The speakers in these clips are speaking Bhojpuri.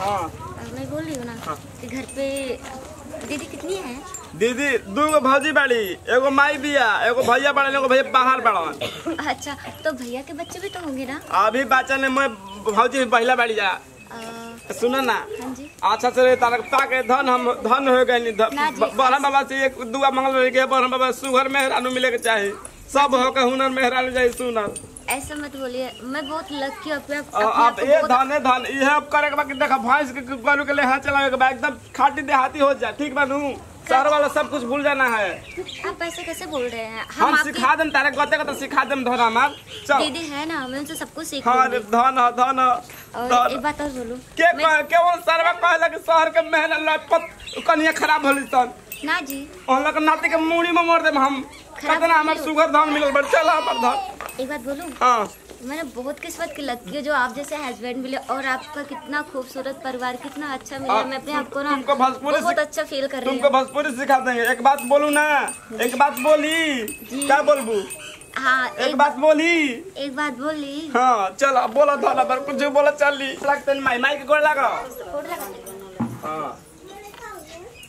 हाँ मैं बोल रही हूँ ना कि घर पे दीदी कितनी है? दीदी 2 भौजी बाड़ी, एगो माई बिया, एगो भैया बड़े, एगो भैया बाहर बड़न। अच्छा तो भैया के बच्चे भी तो होंगे ना? अभी बच्चा ने मैं भौजी पहला बाड़ी जा सुनो ना। हाँ जी। अच्छा से तारकता के धन हम धन हो गए। बरहम बाबा से एक दुआ मंगल के बरहम बाबा सुगर मेहरानू मिले के चाहिए, सब हो के हुनर मेहरानू जाए सुनर। ऐसा मत बोलिए, मैं बहुत लकी हूँ। अब ये धन है धन ये करे के बाकी देखा भैंस के गलू के ले हाथ चलावे के बाद एकदम खाटी देहाती हो जाए। ठीक बानू शहर वाला सब कुछ भूल जाना है। आप ऐसे कैसे बोल रहे हैं? हम सिखा देम तारे गते गते सिखा देम धन हमार। चल दीदी है ना, मैं उनसे सब कुछ सीख हां धन धन। और एक बात और बोलूं, के वो सरवा कहला कि शहर के मेहनत लपत कनिया खराब होली सन ना जी। ओन लग नाती के मूड़ी में मोड़ देम हम। कितना हमार सुगर धन मिलल बड़ चला पर धन। एक बात बोलूं, हां मैंने बहुत किस्मत की लकी है जो आप जैसे हस्बैंड मिले और आपका कितना खूबसूरत परिवार कितना अच्छा मिला। मैं अपने आप को ना बहुत अच्छा फील कर रही हूँ। तुमको भोजपुरी सिखा देंगे। एक बात बोलू ना, एक बात बोली क्या बोलबू? हाँ एक बात बोली। हाँ चलो बोला धोला पर कुछ बोला चली लगते माई माई के गोड़ लगा। हाँ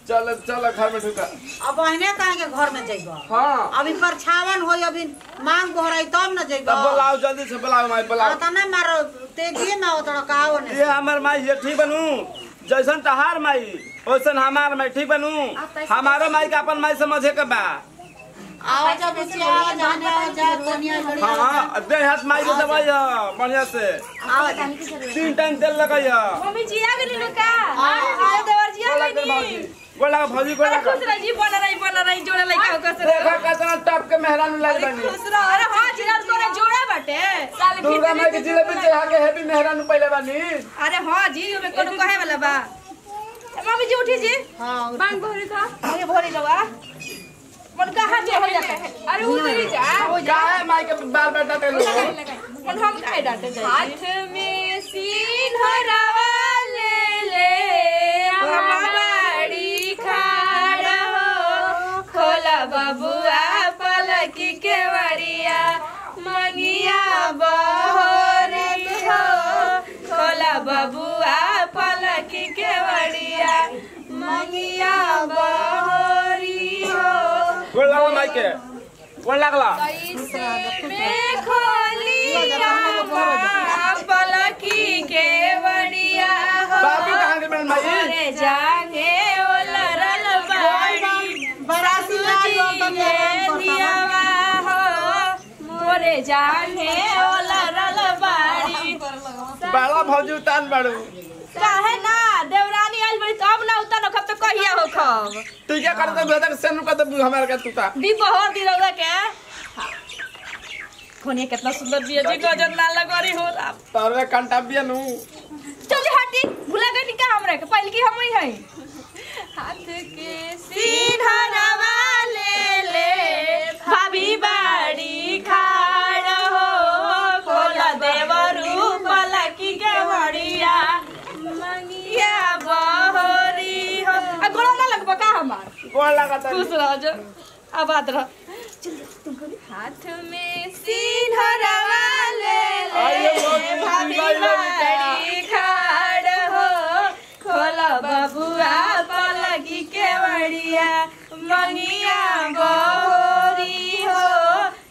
चल चल घर में ढुका। अब बहने कहे के घर में जाइबो। हाँ अभी परछावन होई, अभी मांग भराई तब न जाइबो। तब बुलाओ जल्दी से बुलाओ माई बुलाओ। त ना मारो तेजी में उतड़ काओ ने। ये हमर माई ये ठीक बनू, जैसन तहार माई वैसन हमार माई ठीक बनू। हमारो माई का अपन माई समझे के बा। आओ जब बिचिया जाने आओ जा दुनिया बड़ी। हां दे हाथ माई के दवाई बढ़िया से। आओ 3 टाइम तेल लगाइया। मम्मी जी आ गई लुका। हां देवर जी आ गई। गोला भौजी गोला खुश रह जी, बन रही जोड़ा लइका कस रहे। देखा कितना टॉप के मेहरानू लाल बनी। खुश रह। अरे हां जिला तोरे जोड़ा बाटे साल फिर दुर्गा माई के जिलेबी चढ़ा के हैप्पी मेहरानू पहले बनी। अरे हां जी ओमे कोनो कहे वाला बा। मम्मी जी उठी जी। हां बांग भोरी का अरे भोरी लवा मन कहां जे हो जाता। अरे उतरी जा क्या है माई के बाल बेटा ते लो मन हम काहे डांटे जाई। हाथ में सिंहरावा ले ले हमारी खाड़ हो, खोला बबुआ पलकी के वरिया मनिया बहोरी हो, खोला बबुआ पलकी के वरिया मनिया बहोरी हो। गोड़ लगा माई के गोड़ लगला। कैसे में खोलिया पलकी के वरिया हो, बाबू कहां के बहन माई? अरे जाने ओ लरल बाड़ी बरासू जी ये दियावा हो, मोरे जाने ओ लरल बाड़ी। बाला भौजी उतान बाड़ू। काहे ना देवरानी आइल बड़ी तब ना उतर खब तो कहिया हो खब। ठीक है करते बेटा सेन का तो हमारे का तूता दी बहर दी रौदा के कोने कितना सुंदर जी जी गजन ना लगरी हो। तारे कांटा बिया नु चल हटी भुला गई का हमरे के पहले की हम ही है। हाथ के सिंहरावा ले ले भाभी बाड़ी खाड़ हो, खोला देवरू पलकी के वड़िया मंगिया बहोरी हो। आ गोला ना लगबा का हमार गोड़ लगा ता खुश रह जो आबाद रह। चल तुम को हाथ में सिंहरावा ले ले भाभी बाड़ी खाड़ हो, खोला बबुआ पलकी के वड़िया मंगिया बहोरी हो,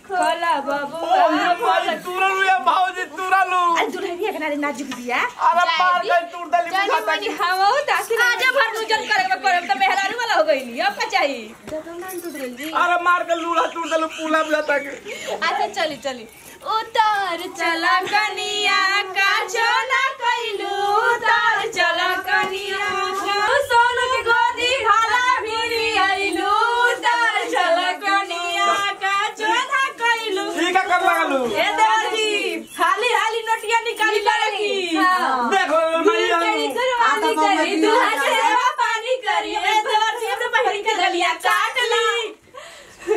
खोला बबुआ भाई तुरलू या भौजी तुरलू। अरे दुल्हनिया के नारे नाजुक दिया। अरे पार गई तुर दली बुझाता जानी हम हो ताकि आज भर नुजन करे तो मेहरारू वाला हो गईली। अब का चाहिए तो नाम टूट गई जी। अरे मार के लूला तुर दलू पूला बुझाता के। अच्छा चली चली उतार चला कनिया का चोला कइलू, उतार चला कनिया सोनू के गोदी भाला भिरी आइलू, उतार चला कनिया का चोला कइलू। ठीक है कर लगालू। ए देवजी हाली हाली नोटिया निकाली लड़की देखो माई पानी करी दुल्हा सेवा पानी करी। ए देवजी हमने बहरी के गलिया काट ली।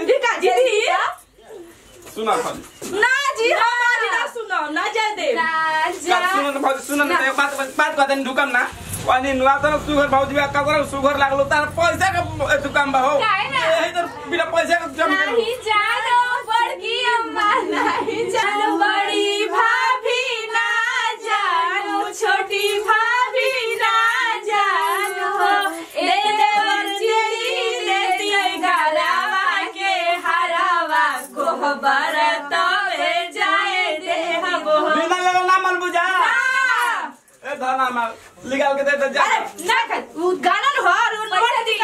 ठीक है जी सुना खाली ना जी हम आज ना सुनो ना जाए दे सुनो ना भौजी सुनो ना एक बात कहते नहीं ढुकम ना वानी नुआ तो सुगर भौजी का कर सुगर लागलो तार पैसा का दुकान बा हो यही तो बिना पैसा का जम कर नहीं जानो बड़की अम्मा नहीं जानो बड़ी भाभी ना जानो छोटी भाभी ना धना हमार निकाल के दे दे जा। अरे ना कर वो गाना न हो पैसा दी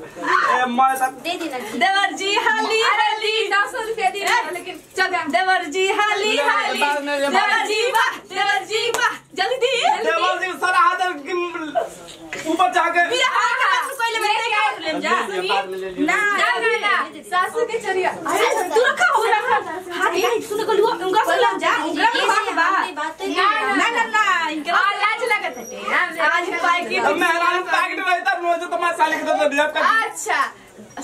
ए मैं सब दे देना देवर जी हाली हाली 10 रुपया दी लेकिन चल देवर जी हाली हाली देवर जी वाह जल्दी दी देवर जी सारा हाथ ऊपर जाके मेरा हाथ कोई ले ले जा ना सासू के चरिया तू रखा हो रखा हाथ नहीं सुन को उनका से लग जा ना इनके लाज लगत है आज पैकेट मैं पैकेट रहता रोज तो मैं साली के दे दिया। अच्छा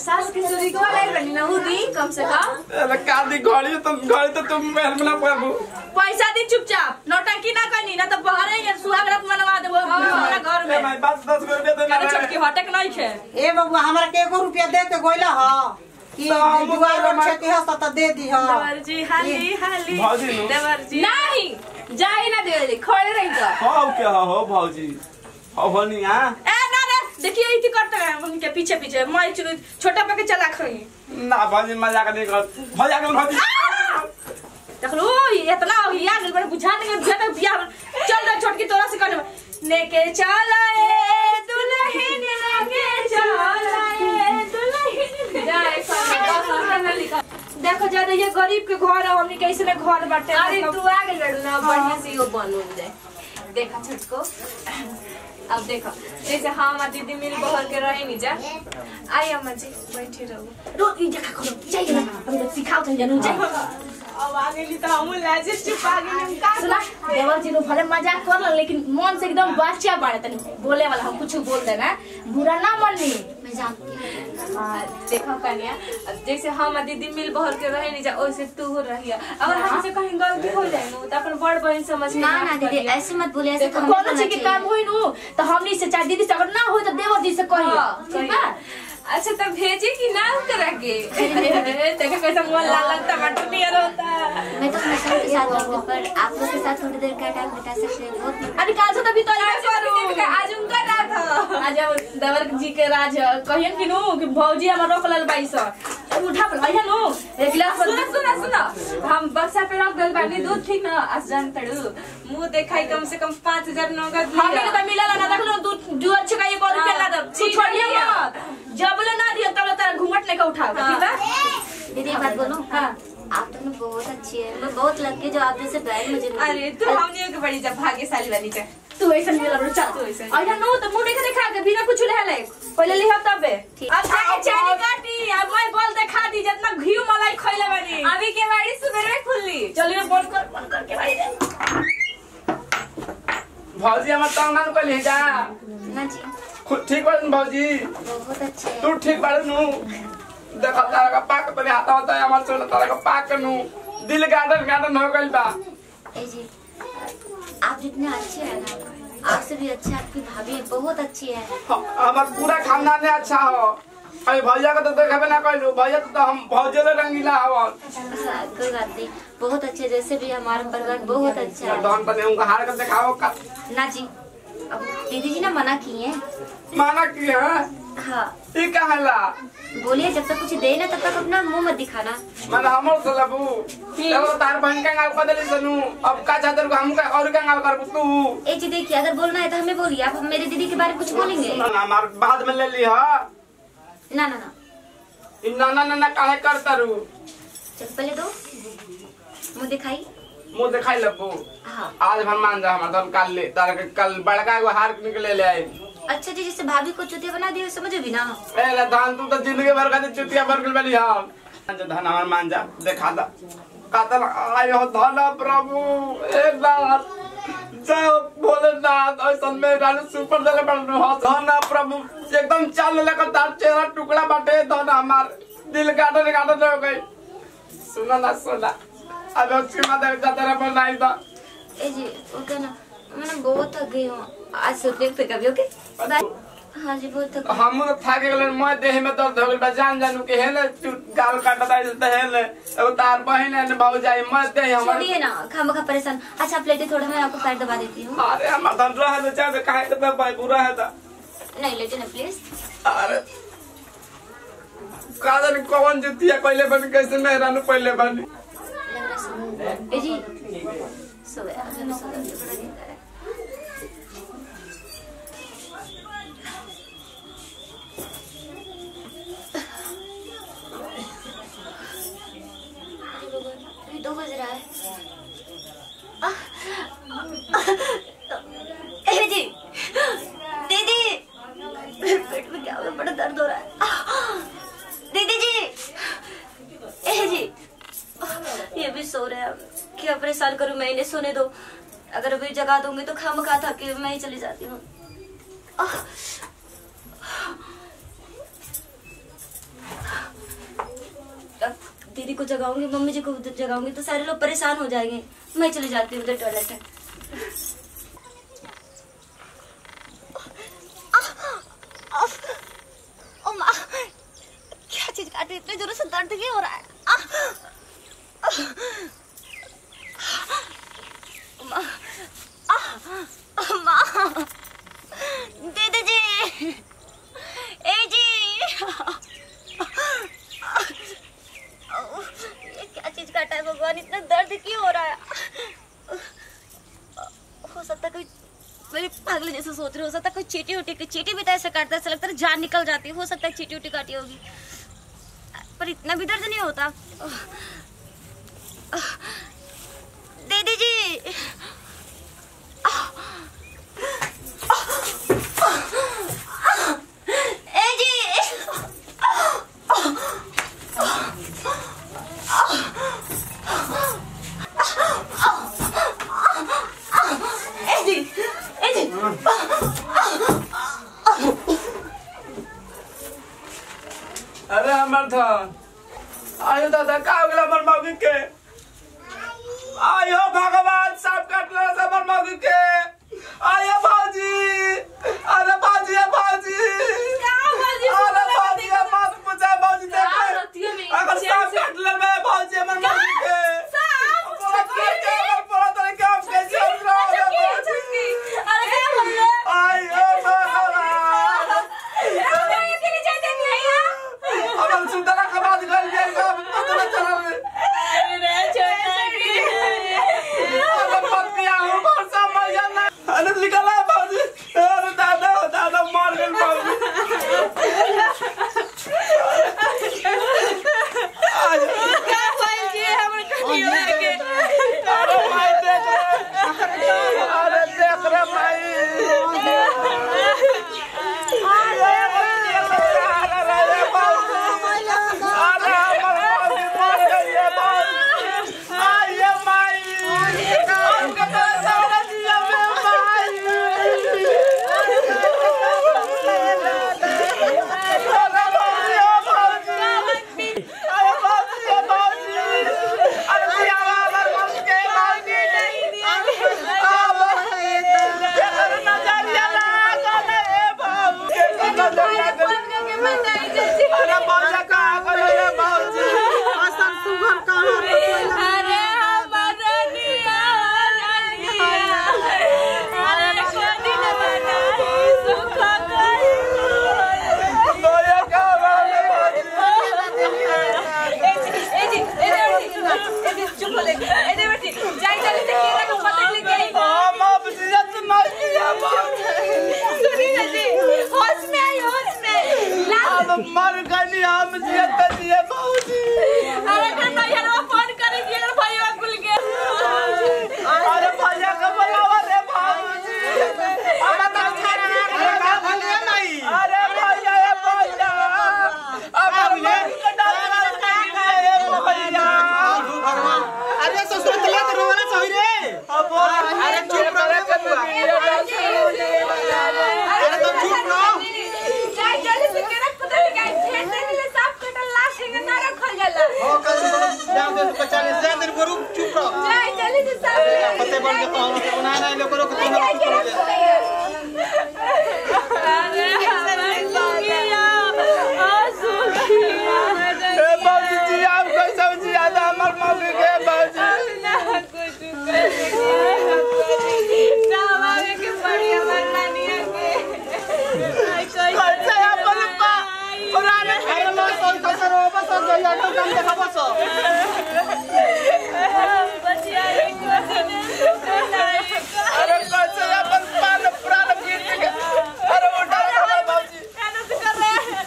सास की चोरी को ले बनी ना दी कम से कम अरे का दी घड़ी तो तुम महल में ना पाबू पैसा दी चुपचाप नौटंकी ना करनी ना तो बाहर ही सुहाग रात मनवा देबो हमरा घर में मैं 10 रुपया देना अरे छोटकी हटक नहीं खे ए बबुआ हमरा के 1 रुपया दे के गोइला ह कि दुआर में छेती ह त दे दी ह देवर जी हाली हाली भौजी नु देवर जी नहीं जाए ना दे खड़े रही जा हो क्या हो भौजी हो नहीं हां ए ना ना देखिए इति करते हैं उनके पीछे पीछे मैं छोटा पे के चला खई ना भौजी मजाक नहीं कर मजाक नहीं भौजी देख लो इतना या गल बुझा नहीं बुझा बिया चल रे छोटकी तोरा से कर लेके चला ए दुल्हन लेके चला ए दुल्हन जाए 10 रुपया ना लिखा देखो ज्यादा ये गरीब के घर है हमनी कैसे ने घर बाटे अरे तू आ गई लड़ू ना बढ़िया से यो बनू दे देखा छोटको अब देखो जैसे हम दीदी मिल बहर के रहे नहीं जा आई अम्मा जी बैठी रहो रोटी जखा करो चाहिए ना हम तो सिखाओ थे जानू चाहिए अब आ गई तो हम लाजे चुप आ गई का सुना देवर जी नो भले मजाक कर लो लेकिन मन से एकदम बच्चा बाड़े तनी बोले वाला हम कुछ बोल देना बुरा ना माननी मैं जानती हूँ। देखो कन्या जैसे हम दीदी मिल बहर के रहे नहीं जा वैसे तू हो रही अगर हमसे कहीं गलती हो जाए तो अपन बड़ बहन समझ के ना ना दीदी ऐसे मत बोले ऐसे तो कोनो चीज के काम होई नु तो हमनी से चाहे दीदी से अगर ना हो तो देवर जी से कहिए ठीक है अच्छा तब भेजे कि ना करेंगे देखा कैसा मुंह लाल लाल टमाटर नहीं होता मैं तो हमेशा के साथ रहूंगी पर आप लोग के साथ थोड़ी देर का टाइम बिता सकते हैं बहुत अरे काल से तभी तो आज उनका रात है आज देवर जी के राज कहियन कि नु कि भौजी हमर रोक लल बाई स उठा पर है नु एक गिलास सुना हम बक्सा पे रख गल बानी दूध ठीक ना आज जान तड़ू मुंह देखाई कम से कम 5000 नगद हमने के तो मिलल ना देखलो दूध जुआ छका 1 रुपया ला दब छोड़िए मत जब ले ना दिया तब तेरा घूंघट लेके उठा ठीक है दीदी बात बोलूं हां आप दोनों बहुत अच्छी है मैं बहुत लकी जो आप जैसे बहन मुझे मिली। अरे तू हमने के बड़ी जब भाग्यशाली बनी जा तू ऐसा मिलल बड़ चल तू ऐसा आई नो तो मुंह देखे दिखा के बिना कुछ ले ले पहले लिह तबे अब जाके चैनी काटी अब मैं बोल दिखा दी जितना घी मलाई खइले बानी अभी के बाड़ी सुबह खुली चलिए बंद कर के भाई भौजी हमार टांगना को ले जा ना जी खुद ठीक बाड़ भौजी बहुत अच्छे है। तू ठीक बाड़ नु देखा तारा का पाक तो हाथ होता है हमार सोना तारा का पाक नु दिल गार्डन हो गइल बा ए जी आप जितने अच्छे हैं ना आपसे भी अच्छे आपकी भाभी बहुत अच्छी है। हमार पूरा खानदान अच्छा हो अरे भैया का तो देखबे ना कइलू भैया तो हम भौजे ले रंगीला हवन कोई बात नहीं बहुत अच्छे जैसे भी हमारा परिवार बहुत अच्छा है। डॉन तने उनका हार कर दिखाओ का ना जी अब दीदी जी ने मना की है। माना की है हाँ ई कहला बोलिए जब तक कुछ दे ना तब तक अपना मुंह मत दिखाना। मन हमर से लबू एगो तार बहन का गाल कर देली सनु अब का चादर को हम का और का गाल कर तू ए जी देखिए अगर बोलना है तो हमें बोलिए आप मेरे दीदी के बारे में कुछ बोलेंगे। हमार बाद में ले ली हा ना ना ना इ ना काहे करता रू चल पहले दो मुंह दिखाई मुंह दिखाई लबू हाँ आज हम मान जा हमार धन काल ले तार के कल बड़का एगो हार निकले ले आई अच्छा जी जैसे भाभी को चुतिया बना दिया समझो भी ना। ए ले धान तू तो जिंदगी भर का चुतिया भर गल बली हम जो धन हमार मान जा देखा दा कातल आयो धन प्रभु ए नाथ जय भोलेनाथ ऐसा में रानी सुपर दले बन हो धन प्रभु एकदम चाल लेकर तार चेहरा टुकड़ा बाटे धन हमार दिल गाड़े हो गई सुना ना सुना अब उसकी माता तेरा बनाई दा ए जी ओके ना मैं बहुत थक गई हूँ आज सोते पे कभी ओके बाय। हाँ जी बहुत थक हम तो थक गए मैं देह में दर्द हो गइल जान जानू के हेले गाल काटता हेले अब तार बहन है भौजाई मैं देह हमर छोड़िए ना खामखा परेशान। अच्छा प्लेटे थोड़ा मैं आपको पैर दबा देती हूँ। अरे हमार धन रहा है चाहे काहे तो भाई बुरा है ता नहीं लेटे ना प्लीज। अरे कादन कौन जुतिया पहले बन कैसे मेहरानू पहले बनी ए जी सो गया बड़ा नींद आ रहा है। बज रहा है? जी दीदी, पेट में क्या हो गया? बड़ा दर्द हो रहा है। दीदी जी, जी ये भी सो रहे हैं। क्या परेशान करूं मैं इन्हें? सोने दो। अगर अभी जगा दूंगी तो खामखा था कि मैं ही चली जाती हूँ। दीदी को जगाऊंगी, मम्मी जी को जगाऊंगी तो सारे लोग परेशान हो जाएंगे। मैं चली जाती हूँ उधर टॉयलेट है। क्या चीज काटी? इतनी जोरों से दर्द क्यों हो रहा है? दीदी जी, जी ये क्या चीज काटा है भगवान? इतना दर्द क्यों हो रहा है? हो सकता है कोई, मेरी पागल जैसे सोच रही, हो सकता है कोई चींटी उटी की। चींटी भी तो ऐसे काटता है, ऐसा लगता है जान निकल जाती है। हो सकता है चींटी उटी काटी होगी, पर इतना भी दर्द नहीं होता। दीदी जी, जी अरे हमर था आयो दादा का हो गया हमर मौगी के? आयो भगवान सब काटला हमर मौगी के। आयो भौजी, अरे भौजी, भौजी अरे भौजी मत पूछा। भौजी देख अगर सब काटले में भौजी हमर मौगी के पूरा तरह काम के चल रहा है। अरे क्या बोल रहे? आयो भगवान, अब सुंदरा का बात कर दिया का पता न चला रे। अरे मत किया हूं कौन सा मजा ना। अरे निकला है भौजी। अरे दादा दादा मर गए भौजी। क्या बोल दिए हमर कटियो के? अरे माई देख रे, अरे देख रे माई। मर गई हम जियत जिए भौजी। अरे कर भैया रो फोन कर दिए रे भैया भूल गए। अरे भैया का बुलावा रे भौजी। अरे तो खाना ना भले नहीं। अरे भैया ए भैया अब ले डाल ए भैया। अरे ससुर तले तो रोना चाहिए रे। अब बोल अरे चुप करे के बुआ। अरे तो चुप रहो। जाई जल्दी से केरक पता नहीं क्या भेंट ले साफ कटल लाश के ना रखल जाला। ओ कल जान दे तो 40 जान दे बरू चुप रहो। जाई जल्दी से साफ पते बन के तो बना नहीं लोग को तुम चुप रहो। अरे सुखिया आ सुखिया ए भौजी जी आप कोई सब्जी आधा हमर मौगी के भौजी। ना कुछ कर दवावे के बढ़िया मरनानिया के आई कोई अच्छा अपन पा पुराने अरे लो सोई खसर हो बस गया तो काम देखा बस। बचिया एक अरे कैसे अपन पान पुराने गिर के अरे उठा रहा भौजी। मेहनत कर रहे हैं।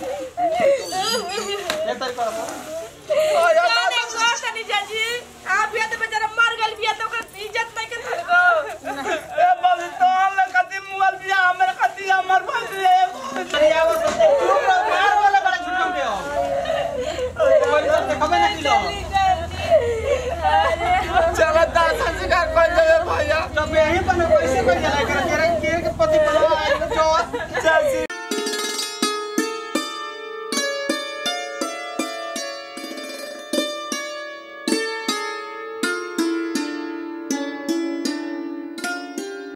ये तरीका आया जाने को नहीं जाजी आप ये तो